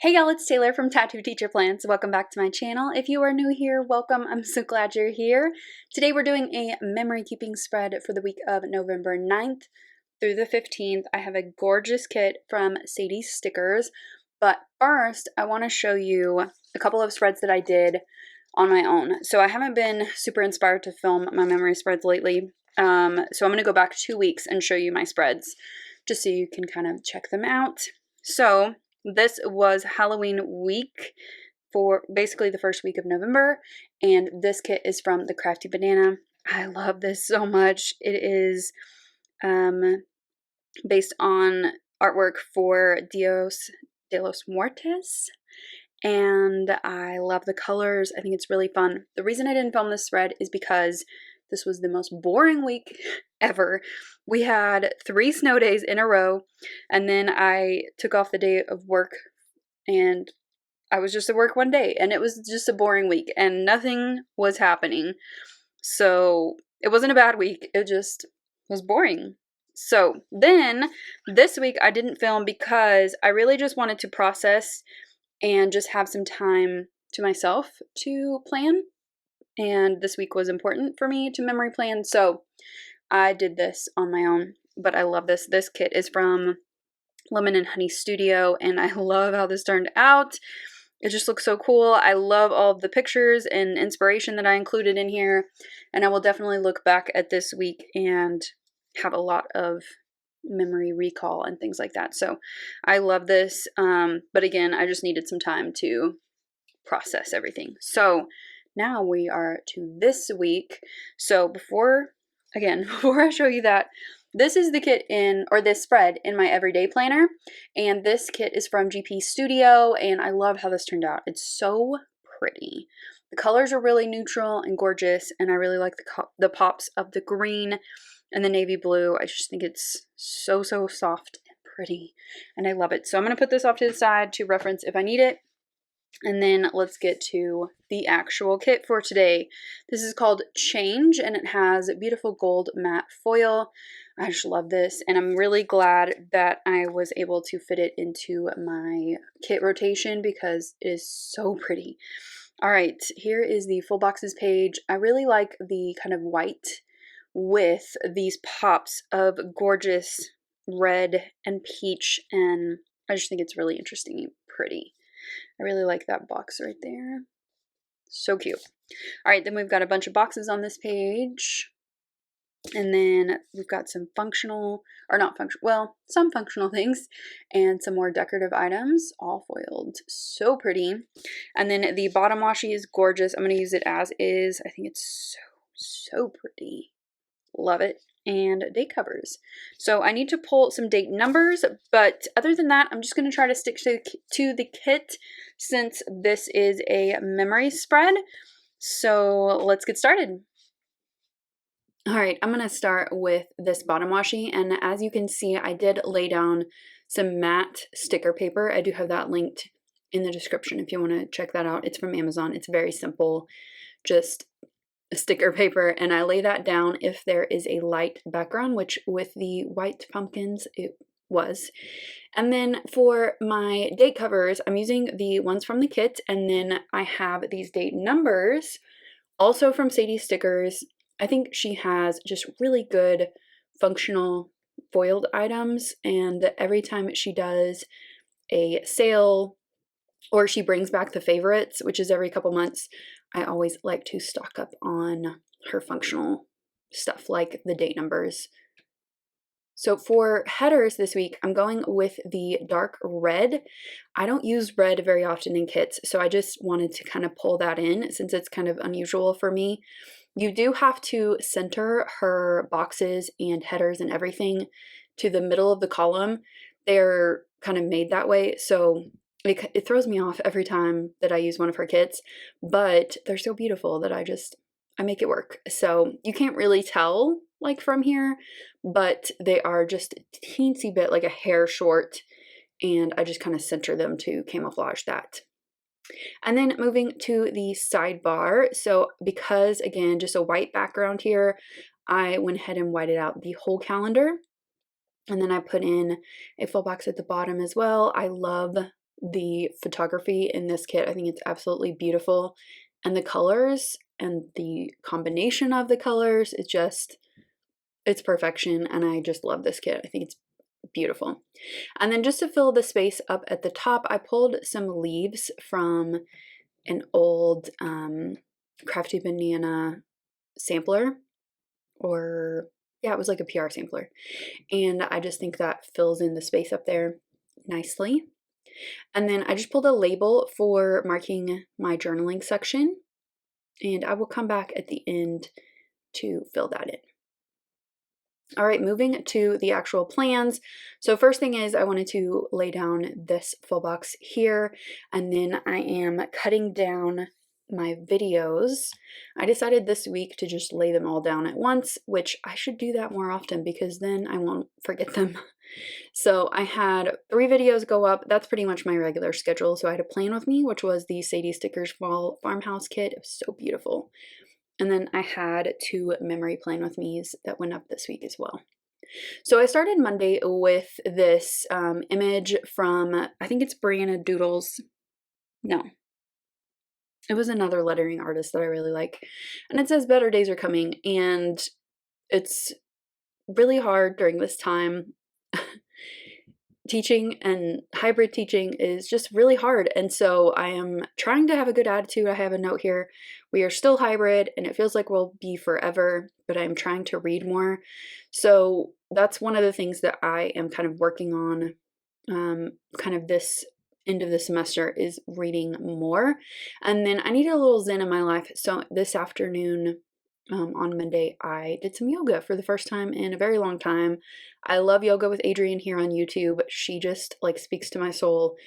Hey y'all, it's Taylor from tattooedteacherplans. Welcome back to my channel. If you are new here, welcome. I'm so glad you're here. Today we're doing a memory keeping spread for the week of November 9th through the 15th. I have a gorgeous kit from Sadie Stickers, but first I want to show you a couple of spreads that I did on my own. So I haven't been super inspired to film my memory spreads lately, so I'm going to go back 2 weeks and show you my spreads just so you can kind of check them out. So this was Halloween week for basically the first week of November, and this kit is from the Crafty Banana. I love this so much. It is based on artwork for Dios de los Muertos, and I love the colors. I think it's really fun. The reason I didn't film this spread is because this was the most boring week ever. We had 3 snow days in a row, and then I took off the day of work, and I was just at work one day, and it was just a boring week, and nothing was happening. So it wasn't a bad week, it just was boring. So then this week I didn't film because I really just wanted to process and just have some time to myself to plan. And this week was important for me to memory plan, so I did this on my own. But I love this. This kit is from Lemon and Honey Studio, and I love how this turned out. It just looks so cool. I love all of the pictures and inspiration that I included in here, and I will definitely look back at this week and have a lot of memory recall and things like that. So I love this, but again, I just needed some time to process everything. So now we are to this week. So before I show you that, this is the kit or this spread in my everyday planner, and this kit is from GP Studio, and I love how this turned out. It's so pretty. The colors are really neutral and gorgeous, and I really like the pops of the green and the navy blue. I just think it's so soft and pretty, and I love it. So I'm going to put this off to the side to reference if I need it. And then let's get to the actual kit for today. This is called Change, and it has beautiful gold matte foil. I just love this, and I'm really glad that I was able to fit it into my kit rotation because it is so pretty. All right, here is the full boxes page. I really like the kind of white with these pops of gorgeous red and peach, and I just think it's really interesting and pretty. I really like that box right there. So cute. All right, then we've got a bunch of boxes on this page. And then we've got some functional, or not functional, well, some functional things and some more decorative items, all foiled. So pretty. And then the bottom washi is gorgeous. I'm going to use it as is. I think it's so pretty. Love it. And date covers. So I need to pull some date numbers, but other than that, I'm just going to try to stick to the kit since this is a memory spread. So let's get started. All right, I'm going to start with this bottom washi, and as you can see, I did lay down some matte sticker paper. I do have that linked in the description if you want to check that out. It's from Amazon. It's very simple, just sticker paper, and I lay that down if there is a light background, which with the white pumpkins it was. And then for my date covers, I'm using the ones from the kit, and then I have these date numbers also from Sadie Stickers. I think she has just really good functional foiled items, and every time she does a sale or she brings back the favorites, which is every couple months, I always like to stock up on her functional stuff like the date numbers. So for headers this week, I'm going with the dark red. I don't use red very often in kits, so I just wanted to kind of pull that in since it's kind of unusual for me. You do have to center her boxes and headers and everything to the middle of the column. They're kind of made that way, so it throws me off every time that I use one of her kits, but they're so beautiful that I make it work. So you can't really tell like from here, but they are just a teensy bit like a hair short, and I just kind of center them to camouflage that. And then moving to the sidebar. So because again, just a white background here, I went ahead and whited out the whole calendar. And then I put in a full box at the bottom as well. I love the photography in this kit. I think it's absolutely beautiful. And the colors and the combination of the colors is just, it's perfection. And I just love this kit. I think it's beautiful. And then just to fill the space up at the top, I pulled some leaves from an old Crafty Banana sampler, or yeah, it was like a PR sampler. And I just think that fills in the space up there nicely. And then I just pulled a label for marking my journaling section, and I will come back at the end to fill that in. All right, moving to the actual plans. So first thing is I wanted to lay down this full box here, and then I am cutting down my videos. I decided this week to just lay them all down at once, which I should do that more often because then I won't forget them. So I had 3 videos go up. That's pretty much my regular schedule. So I had a plan with me, which was the Sadie Stickers Fall Farmhouse kit. It was so beautiful. And then I had 2 memory plan with me's that went up this week as well. So I started Monday with this image from, I think it's Brianna Doodles. No, it was another lettering artist that I really like. And it says better days are coming. And it's really hard during this time. Teaching and hybrid teaching is just really hard. And so I am trying to have a good attitude. I have a note here. We are still hybrid and it feels like we'll be forever, but I'm trying to read more. So that's one of the things that I am kind of working on kind of this end of the semester is reading more. And then I needed a little zen in my life. So this afternoon, on Monday, I did some yoga for the first time in a very long time. I love yoga with Adrienne here on YouTube. She just like speaks to my soul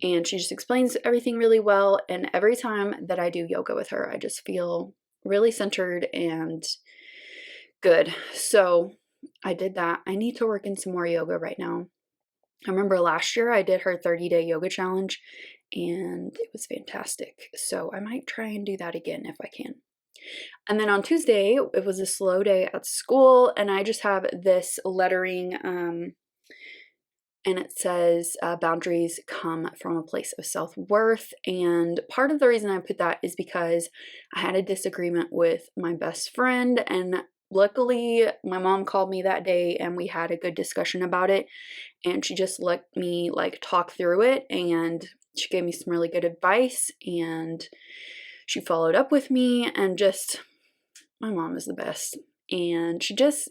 and she just explains everything really well. And every time that I do yoga with her, I just feel really centered and good. So I did that. I need to work in some more yoga right now. I remember last year I did her 30-day yoga challenge and it was fantastic. So I might try and do that again if I can. And then on Tuesday, it was a slow day at school, and I just have this lettering, and it says, boundaries come from a place of self-worth. And part of the reason I put that is because I had a disagreement with my best friend, and luckily my mom called me that day and we had a good discussion about it, and she just let me like talk through it, and she gave me some really good advice, and she followed up with me, and just, my mom is the best. And she just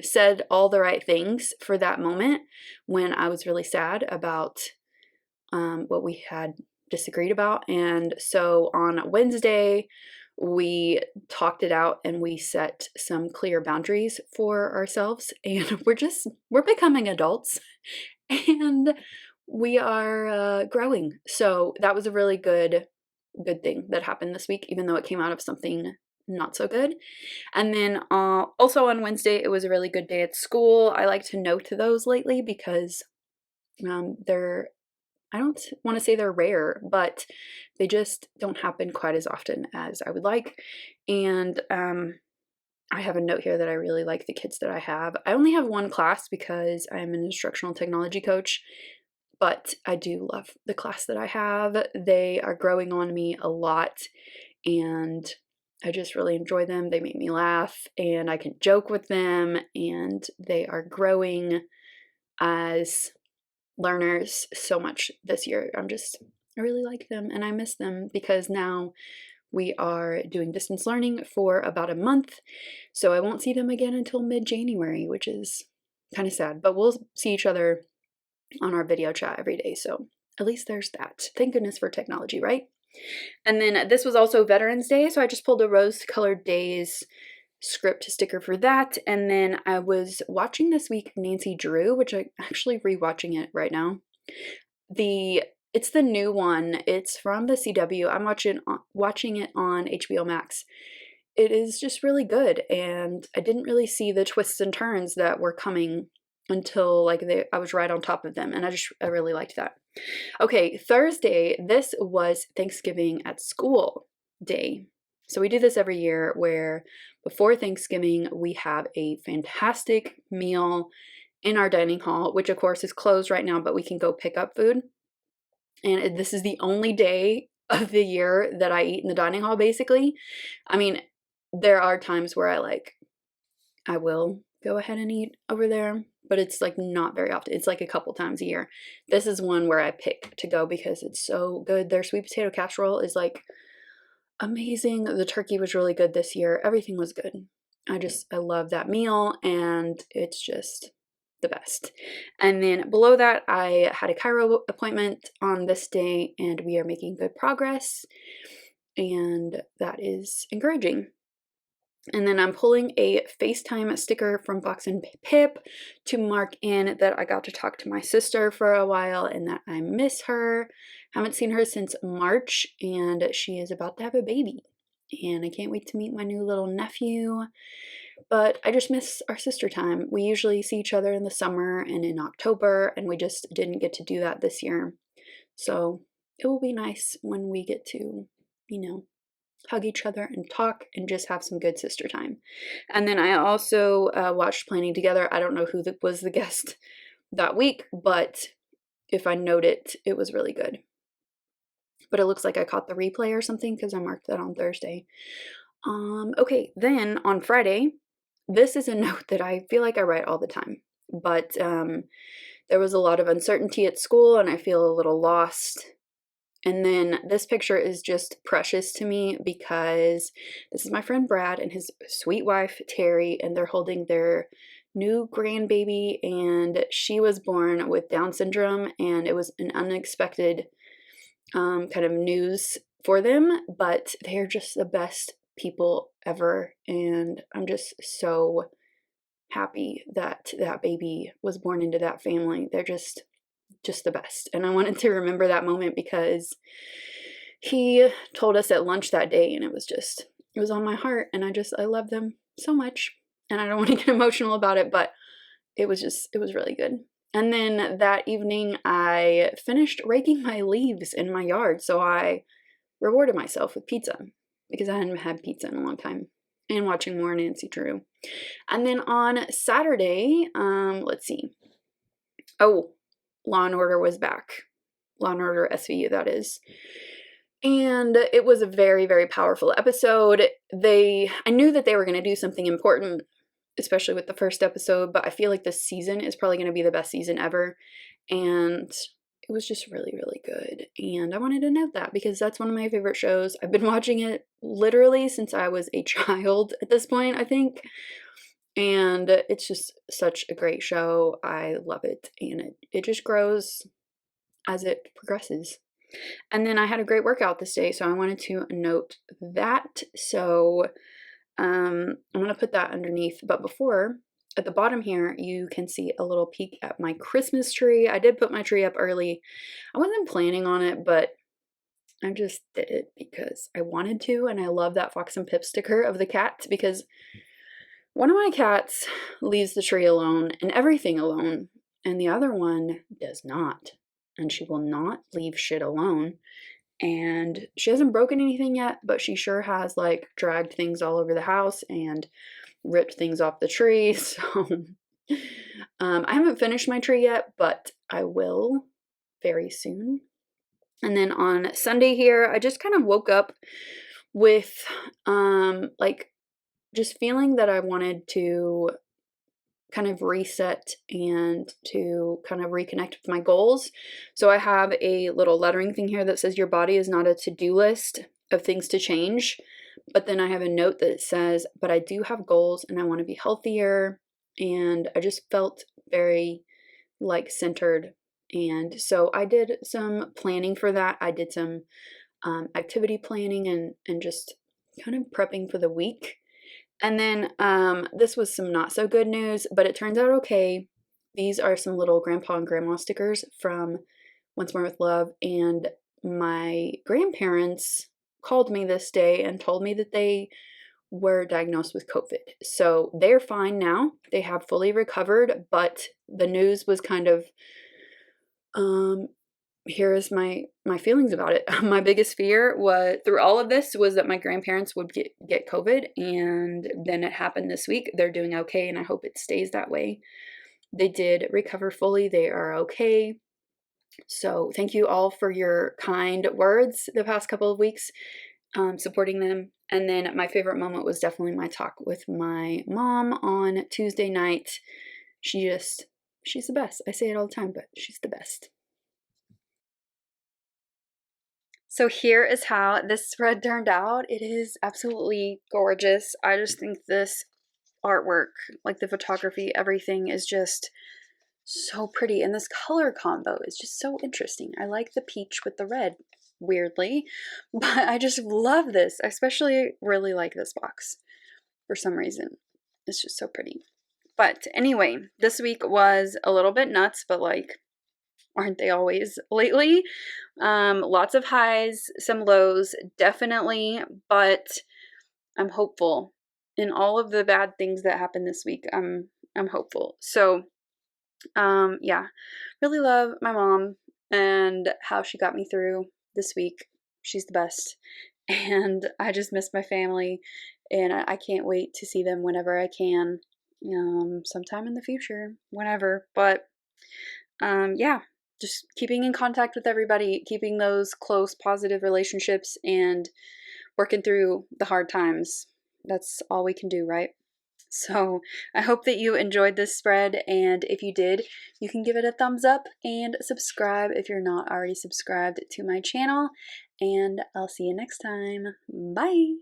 said all the right things for that moment when I was really sad about what we had disagreed about. And so on Wednesday, we talked it out and we set some clear boundaries for ourselves. And we're becoming adults and we are growing. So that was a really good thing that happened this week, even though it came out of something not so good. And then also on Wednesday, it was a really good day at school. I like to note those lately because they're, I don't want to say they're rare, but they just don't happen quite as often as I would like. And I have a note here that I really like the kids that I have. I only have one class because I'm an instructional technology coach, but I do love the class that I have. They are growing on me a lot and I just really enjoy them. They make me laugh and I can joke with them, and they are growing as learners so much this year. I really like them and I miss them because now we are doing distance learning for about a month. So I won't see them again until mid-January, which is kind of sad, but we'll see each other on our video chat every day. So at least there's that. Thank goodness for technology, right? And then this was also Veterans Day, so I just pulled a Rose Colored Days script sticker for that. And then I was watching this week Nancy Drew, which I'm actually rewatching it right now. It's the new one. It's from the CW. I'm watching it on HBO Max. It is just really good, and I didn't really see the twists and turns that were coming until I was right on top of them, and I really liked that. Okay, Thursday, this was Thanksgiving at school day. So we do this every year where before Thanksgiving, we have a fantastic meal in our dining hall, which of course is closed right now, but we can go pick up food. and this is the only day of the year that I eat in the dining hall, basically. I mean, there are times where I will go ahead and eat over there, but it's like not very often. It's like a couple times a year. This is one where I pick to go because it's so good. Their sweet potato casserole is like amazing. The turkey was really good this year. Everything was good. I love that meal, and it's just the best. And then below that, I had a chiro appointment on this day, and we are making good progress, and that is encouraging. And then I'm pulling a FaceTime sticker from Fox and Pip to mark in that I got to talk to my sister for a while and that I miss her. Haven't seen her since March, and she is about to have a baby. And I can't wait to meet my new little nephew. But I just miss our sister time. We usually see each other in the summer and in October, and we just didn't get to do that this year. So it will be nice when we get to, hug each other and talk and just have some good sister time. And then I also watched Planning Together. I don't know who was the guest that week, but if I note it, it was really good. But it looks like I caught the replay or something because I marked that on Thursday. Okay, then on Friday, this is a note that I feel like I write all the time, but there was a lot of uncertainty at school and I feel a little lost. And then this picture is just precious to me because this is my friend Brad and his sweet wife, Terry, and they're holding their new grandbaby, and she was born with Down syndrome, and it was an unexpected kind of news for them, but they're just the best people ever, and I'm just so happy that that baby was born into that family. They're just the best. And I wanted to remember that moment because he told us at lunch that day, and it was on my heart, and I love them so much. And I don't want to get emotional about it, but it was really good. And then that evening I finished raking my leaves in my yard, so I rewarded myself with pizza because I hadn't had pizza in a long time, and watching more Nancy Drew. And then on Saturday, let's see. Oh, Law and Order was back. Law and Order SVU, that is. And it was a very, very powerful episode. I knew that they were going to do something important, especially with the first episode, but I feel like this season is probably going to be the best season ever. And it was just really, really good. And I wanted to note that because that's one of my favorite shows. I've been watching it literally since I was a child at this point, I think. And it's just such a great show. I love it. And it just grows as it progresses. And then I had a great workout this day, so I wanted to note that. So I'm going to put that underneath. But before, at the bottom here, you can see a little peek at my Christmas tree. I did put my tree up early. I wasn't planning on it, but I just did it because I wanted to. And I love that Fox and Pip sticker of the cat because one of my cats leaves the tree alone and everything alone, and the other one does not. And she will not leave shit alone. And she hasn't broken anything yet, but she sure has like dragged things all over the house and ripped things off the tree. So I haven't finished my tree yet, but I will very soon. And then on Sunday here, I just kind of woke up with like just feeling that I wanted to kind of reset and to kind of reconnect with my goals. So I have a little lettering thing here that says your body is not a to-do list of things to change. But then I have a note that says, but I do have goals and I want to be healthier. And I just felt very like centered. And so I did some planning for that. I did some activity planning and just kind of prepping for the week. And then this was some not so good news, but it turns out okay. These are some little grandpa and grandma stickers from Once More with Love, and my grandparents called me this day and told me that they were diagnosed with COVID. So they're fine now. They have fully recovered, but the news was kind of here is my feelings about it. My biggest fear was through all of this was that my grandparents would get COVID, and then it happened this week. They're doing okay, and I hope it stays that way. They did recover fully. They are okay. So thank you all for your kind words the past couple of weeks, supporting them. And then my favorite moment was definitely my talk with my mom on Tuesday night. She's the best. I say it all the time, but she's the best. So here is how this spread turned out. It is absolutely gorgeous. I just think this artwork, like the photography, everything is just so pretty. And this color combo is just so interesting. I like the peach with the red, weirdly, but I just love this. I especially really like this box for some reason. It's just so pretty. But anyway, this week was a little bit nuts, but like, aren't they always lately? Lots of highs, some lows, definitely, but I'm hopeful. In all of the bad things that happened this week, I'm hopeful. So, yeah, really love my mom and how she got me through this week. She's the best. And I just miss my family, and I can't wait to see them whenever I can, sometime in the future, whenever. But yeah, just keeping in contact with everybody, keeping those close, positive relationships, and working through the hard times. That's all we can do, right? So I hope that you enjoyed this spread, and if you did, you can give it a thumbs up and subscribe if you're not already subscribed to my channel, and I'll see you next time. Bye!